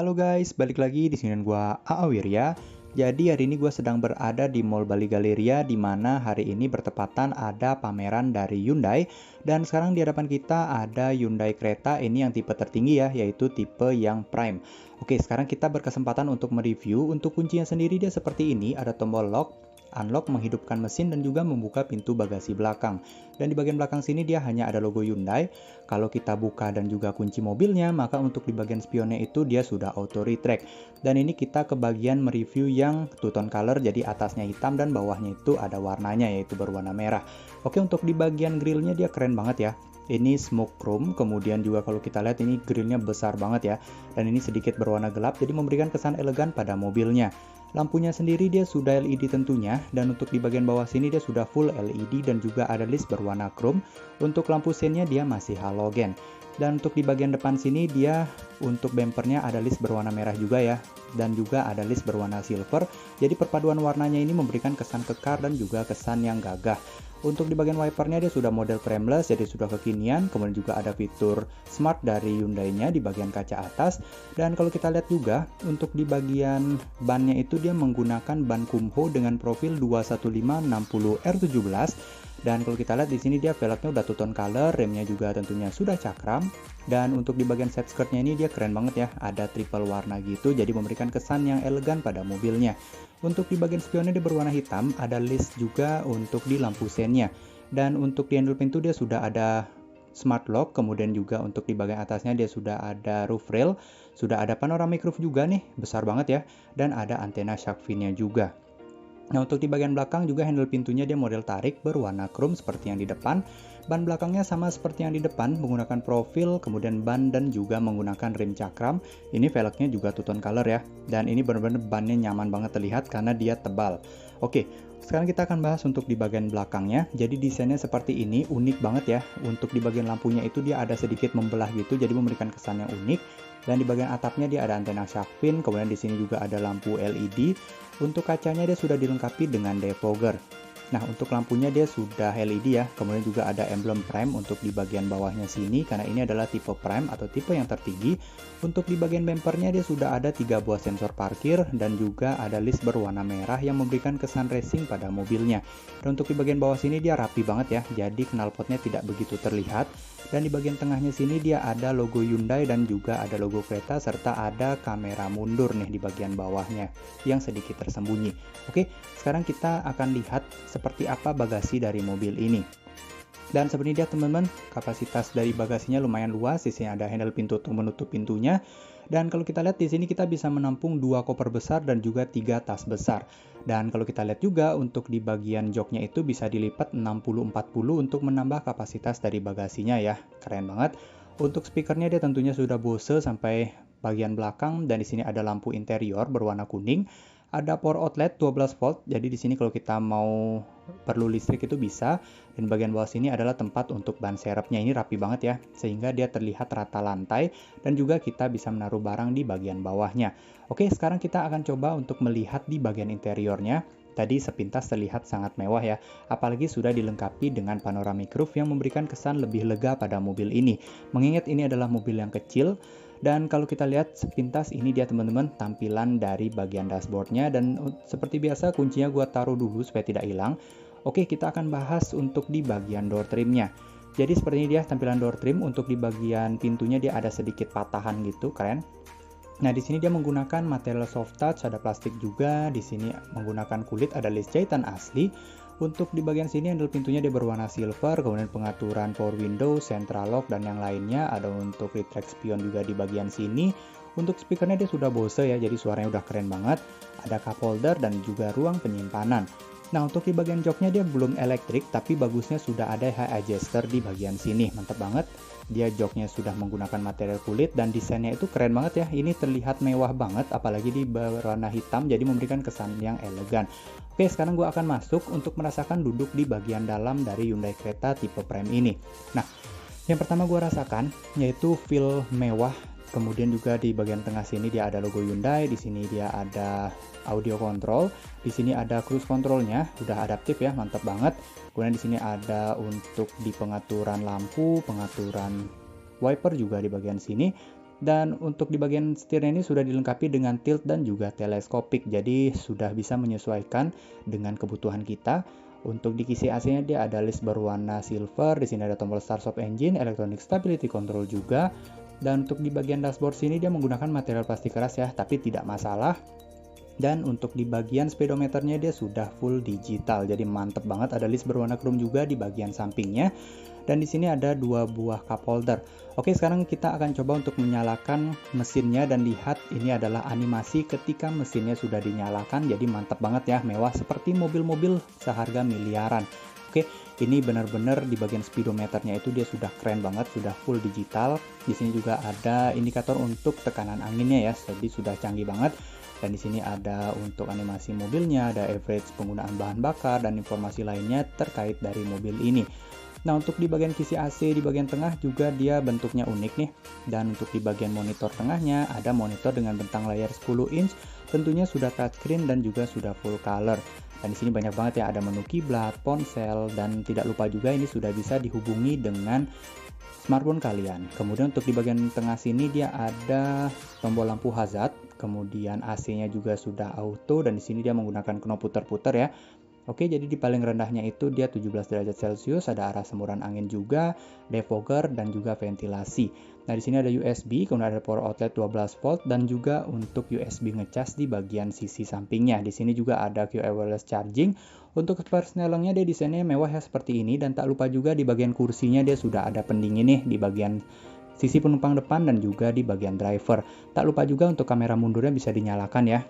Halo guys, balik lagi di sini dengan gua Aawir ya. Jadi hari ini gua sedang berada di Mall Bali Galleria di mana hari ini bertepatan ada pameran dari Hyundai dan sekarang di hadapan kita ada Hyundai Creta ini yang tipe tertinggi ya, yaitu tipe yang Prime. Oke, sekarang kita berkesempatan untuk mereview. Untuk kuncinya sendiri dia seperti ini, ada tombol lock, unlock, menghidupkan mesin dan juga membuka pintu bagasi belakang. Dan di bagian belakang sini dia hanya ada logo Hyundai. Kalau kita buka dan juga kunci mobilnya, maka untuk di bagian spionnya itu dia sudah auto retract. Dan ini kita ke bagian mereview yang two tone color, jadi atasnya hitam dan bawahnya itu ada warnanya yaitu berwarna merah. Oke, untuk di bagian grillnya dia keren banget ya. Ini smoke chrome, kemudian juga kalau kita lihat ini grillnya besar banget ya. Dan ini sedikit berwarna gelap, jadi memberikan kesan elegan pada mobilnya. Lampunya sendiri dia sudah LED tentunya, dan untuk di bagian bawah sini dia sudah full LED dan juga ada list berwarna chrome. Untuk lampu seinnya dia masih halogen. Dan untuk di bagian depan sini dia untuk bempernya ada list berwarna merah juga ya, dan juga ada list berwarna silver. Jadi perpaduan warnanya ini memberikan kesan kekar dan juga kesan yang gagah. Untuk di bagian wipernya dia sudah model frameless, jadi sudah kekinian. Kemudian juga ada fitur smart dari Hyundai-nya di bagian kaca atas. Dan kalau kita lihat juga untuk di bagian bannya itu dia menggunakan ban Kumho dengan profil 215/60 R17. Dan kalau kita lihat di sini dia velgnya udah two tone color, remnya juga tentunya sudah cakram. Dan untuk di bagian side skirtnya ini dia keren banget ya, ada triple warna gitu, jadi memberikan kesan yang elegan pada mobilnya. Untuk di bagian spionnya dia berwarna hitam, ada list juga untuk di lampu sennya. Dan untuk di handle pintu dia sudah ada smart lock, kemudian juga untuk di bagian atasnya dia sudah ada roof rail, sudah ada panoramic roof juga nih, besar banget ya, dan ada antena shark fin-nya juga. Nah, untuk di bagian belakang juga handle pintunya dia model tarik berwarna chrome seperti yang di depan. Ban belakangnya sama seperti yang di depan, menggunakan profil, kemudian ban dan juga menggunakan rim cakram. Ini velgnya juga two tone color ya. Dan ini benar-benar bannya nyaman banget terlihat karena dia tebal. Oke, sekarang kita akan bahas untuk di bagian belakangnya. Jadi desainnya seperti ini, unik banget ya. Untuk di bagian lampunya itu dia ada sedikit membelah gitu, jadi memberikan kesan yang unik. Dan di bagian atapnya dia ada antena shark fin, kemudian di sini juga ada lampu LED. Untuk kacanya dia sudah dilengkapi dengan defogger. Nah, untuk lampunya dia sudah LED ya, kemudian juga ada emblem Prime untuk di bagian bawahnya sini, karena ini adalah tipe Prime atau tipe yang tertinggi. Untuk di bagian bempernya dia sudah ada 3 buah sensor parkir, dan juga ada list berwarna merah yang memberikan kesan racing pada mobilnya. Dan untuk di bagian bawah sini dia rapi banget ya, jadi knalpotnya tidak begitu terlihat. Dan di bagian tengahnya sini dia ada logo Hyundai dan juga ada logo Creta, serta ada kamera mundur nih di bagian bawahnya yang sedikit tersembunyi. Oke, sekarang kita akan lihat seperti apa bagasi dari mobil ini. Dan sebenarnya teman-teman, kapasitas dari bagasinya lumayan luas. Di sini ada handle pintu untuk menutup pintunya. Dan kalau kita lihat di sini kita bisa menampung 2 koper besar dan juga 3 tas besar. Dan kalau kita lihat juga untuk di bagian joknya itu bisa dilipat 60-40 untuk menambah kapasitas dari bagasinya ya. Keren banget. Untuk speakernya dia tentunya sudah Bose sampai bagian belakang, dan di sini ada lampu interior berwarna kuning. Ada power outlet 12 volt, jadi di sini kalau kita mau perlu listrik itu bisa. Dan bagian bawah sini adalah tempat untuk ban serepnya, ini rapi banget ya, sehingga dia terlihat rata lantai dan juga kita bisa menaruh barang di bagian bawahnya. Oke, sekarang kita akan coba untuk melihat di bagian interiornya. Tadi sepintas terlihat sangat mewah ya, apalagi sudah dilengkapi dengan panoramic roof yang memberikan kesan lebih lega pada mobil ini. Mengingat ini adalah mobil yang kecil. Dan kalau kita lihat sepintas ini dia teman-teman tampilan dari bagian dashboardnya, dan seperti biasa kuncinya gua taruh dulu supaya tidak hilang. Oke, kita akan bahas untuk di bagian door trimnya. Jadi seperti ini dia tampilan door trim. Untuk di bagian pintunya dia ada sedikit patahan gitu, keren. Nah, di sini dia menggunakan material soft touch, ada plastik juga. Di sini menggunakan kulit, ada list jahitan asli. Untuk di bagian sini handle pintunya dia berwarna silver, kemudian pengaturan power window, central lock, dan yang lainnya. Ada untuk retract spion juga di bagian sini. Untuk speakernya dia sudah Bose ya, jadi suaranya udah keren banget. Ada cup holder dan juga ruang penyimpanan. Nah, untuk di bagian joknya dia belum elektrik, tapi bagusnya sudah ada high adjuster di bagian sini. Mantap banget. Dia joknya sudah menggunakan material kulit dan desainnya itu keren banget ya. Ini terlihat mewah banget, apalagi di berwarna hitam, jadi memberikan kesan yang elegan. Oke, sekarang gue akan masuk untuk merasakan duduk di bagian dalam dari Hyundai Creta tipe Prime ini. Nah, yang pertama gue rasakan yaitu feel mewah. Kemudian juga di bagian tengah sini dia ada logo Hyundai, di sini dia ada audio control, di sini ada cruise controlnya, udah adaptif ya, mantap banget. Kemudian di sini ada untuk di pengaturan lampu, pengaturan wiper juga di bagian sini. Dan untuk di bagian setirnya ini sudah dilengkapi dengan tilt dan juga teleskopik, jadi sudah bisa menyesuaikan dengan kebutuhan kita. Untuk di kisi AC-nya dia ada list berwarna silver, di sini ada tombol start stop engine, electronic stability control juga. Dan untuk di bagian dashboard sini dia menggunakan material plastik keras ya, tapi tidak masalah. Dan untuk di bagian speedometernya dia sudah full digital, jadi mantep banget. Ada list berwarna chrome juga di bagian sampingnya. Dan di sini ada 2 buah cup holder. Oke, sekarang kita akan coba untuk menyalakan mesinnya dan lihat ini adalah animasi ketika mesinnya sudah dinyalakan. Jadi mantap banget ya, mewah seperti mobil-mobil seharga miliaran. Oke, ini benar-benar di bagian speedometernya itu dia sudah keren banget, sudah full digital. Di sini juga ada indikator untuk tekanan anginnya ya, jadi sudah canggih banget. Dan di sini ada untuk animasi mobilnya, ada average penggunaan bahan bakar dan informasi lainnya terkait dari mobil ini. Nah, untuk di bagian kisi AC di bagian tengah juga dia bentuknya unik nih. Dan untuk di bagian monitor tengahnya ada monitor dengan bentang layar 10 inch, tentunya sudah touchscreen dan juga sudah full color. Dan di sini banyak banget ya, ada menu kiblat, ponsel, dan tidak lupa juga ini sudah bisa dihubungi dengan smartphone kalian. Kemudian untuk di bagian tengah sini dia ada tombol lampu hazard, kemudian AC-nya juga sudah auto dan di sini dia menggunakan knop putar-putar ya. Oke, jadi di paling rendahnya itu dia 17 derajat Celcius, ada arah semburan angin juga, defogger dan juga ventilasi. Nah, di sini ada USB, kemudian ada power outlet 12 volt dan juga untuk USB ngecas di bagian sisi sampingnya. Di sini juga ada QI wireless charging. Untuk persnelengnya dia desainnya mewah ya seperti ini, dan tak lupa juga di bagian kursinya dia sudah ada pendingin nih di bagian sisi penumpang depan dan juga di bagian driver. Tak lupa juga untuk kamera mundurnya bisa dinyalakan ya.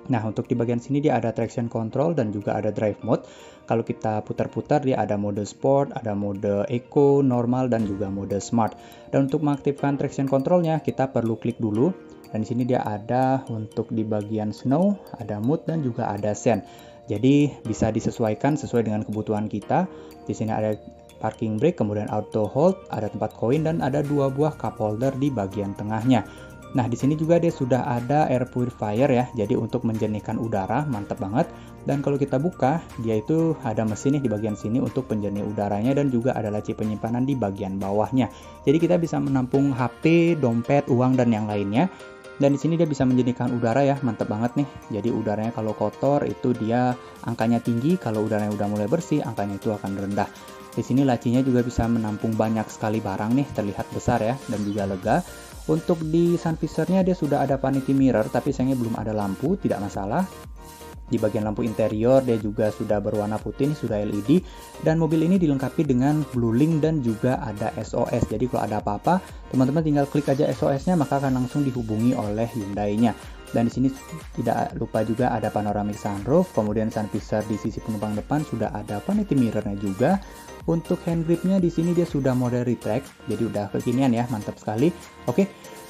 Nah, untuk di bagian sini dia ada traction control dan juga ada drive mode. Kalau kita putar-putar dia ada mode sport, ada mode eco, normal dan juga mode smart. Dan untuk mengaktifkan traction controlnya kita perlu klik dulu. Dan di sini dia ada untuk di bagian snow, ada mood dan juga ada sand. Jadi bisa disesuaikan sesuai dengan kebutuhan kita. Di sini ada parking brake, kemudian auto hold, ada tempat koin dan ada 2 buah cup holder di bagian tengahnya. Nah, di sini juga dia sudah ada air purifier ya, jadi untuk menjernihkan udara, mantap banget. Dan kalau kita buka, dia itu ada mesin nih di bagian sini untuk penjernih udaranya dan juga ada laci penyimpanan di bagian bawahnya. Jadi kita bisa menampung HP, dompet, uang dan yang lainnya. Dan di sini dia bisa menjernihkan udara ya, mantap banget nih. Jadi udaranya kalau kotor itu dia angkanya tinggi, kalau udaranya udah mulai bersih, angkanya itu akan rendah. Di sini lacinya juga bisa menampung banyak sekali barang nih, terlihat besar ya dan juga lega. Untuk di sun visornya dia sudah ada vanity mirror, tapi sayangnya belum ada lampu, tidak masalah. Di bagian lampu interior dia juga sudah berwarna putih, sudah LED. Dan mobil ini dilengkapi dengan Blue Link dan juga ada SOS. Jadi kalau ada apa-apa, teman-teman tinggal klik aja SOS-nya maka akan langsung dihubungi oleh Hyundai-nya. Dan di sini tidak lupa juga ada panoramic sunroof, kemudian sun visor di sisi penumpang depan sudah ada vanity mirror-nya juga. Untuk hand gripnya di sini dia sudah mode retract, jadi udah kekinian ya, mantap sekali. Oke,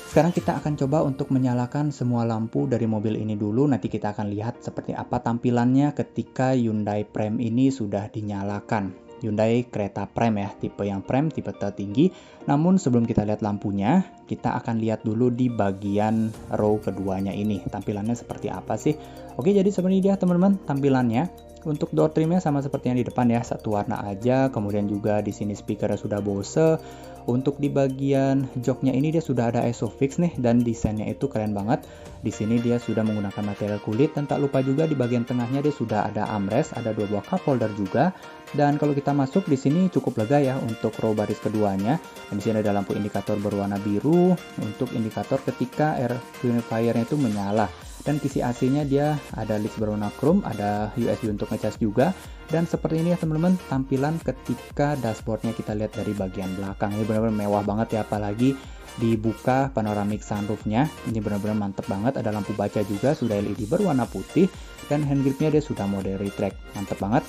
sekarang kita akan coba untuk menyalakan semua lampu dari mobil ini dulu. Nanti kita akan lihat seperti apa tampilannya ketika Hyundai Prime ini sudah dinyalakan. Hyundai kereta Prime ya, tipe yang Prime, tipe tertinggi. Namun sebelum kita lihat lampunya, kita akan lihat dulu di bagian row keduanya ini. Tampilannya seperti apa sih? Oke, jadi seperti dia teman-teman tampilannya. Untuk door trimnya sama seperti yang di depan ya, satu warna aja. Kemudian juga di sini speakernya sudah Bose. Untuk di bagian joknya ini dia sudah ada ISOFIX nih dan desainnya itu keren banget. Di sini dia sudah menggunakan material kulit dan tak lupa juga di bagian tengahnya dia sudah ada armrest, ada 2 buah cup holder juga. Dan kalau kita masuk di sini cukup lega ya untuk row baris keduanya. Dan di sini ada lampu indikator berwarna biru untuk indikator ketika air purifier-nya itu menyala. Dan kisi AC-nya dia ada list berwarna chrome, ada USB untuk ngecas juga. Dan seperti ini ya teman-teman tampilan ketika dashboardnya kita lihat dari bagian belakang. Ini benar-benar mewah banget ya, apalagi dibuka panoramic sunroofnya. Ini benar-benar mantep banget, ada lampu baca juga, sudah LED berwarna putih. Dan hand gripnya dia sudah mode retract, mantep banget.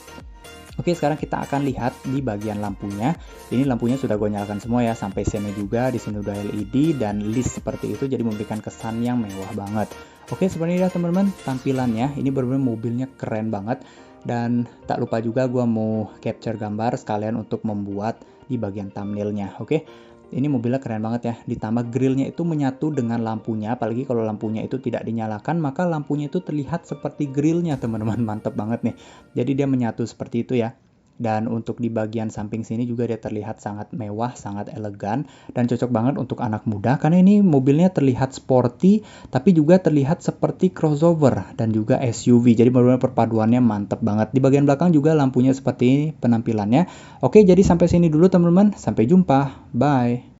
Oke, sekarang kita akan lihat di bagian lampunya. Ini lampunya sudah gue nyalakan semua ya, sampai sene juga. Di sini udah LED dan list seperti itu, jadi memberikan kesan yang mewah banget. Oke, seperti ini ya teman-teman tampilannya. Ini benar-benar mobilnya keren banget. Dan tak lupa juga gue mau capture gambar sekalian untuk membuat di bagian thumbnailnya. Oke, ini mobilnya keren banget ya. Ditambah grillnya itu menyatu dengan lampunya. Apalagi kalau lampunya itu tidak dinyalakan, maka lampunya itu terlihat seperti grillnya teman-teman. Mantap banget nih. Jadi dia menyatu seperti itu ya. Dan untuk di bagian samping sini juga dia terlihat sangat mewah, sangat elegan, dan cocok banget untuk anak muda karena ini mobilnya terlihat sporty, tapi juga terlihat seperti crossover dan juga SUV. Jadi benar-benar perpaduannya mantep banget. Di bagian belakang juga lampunya seperti ini penampilannya. Oke, jadi sampai sini dulu teman-teman. Sampai jumpa. Bye.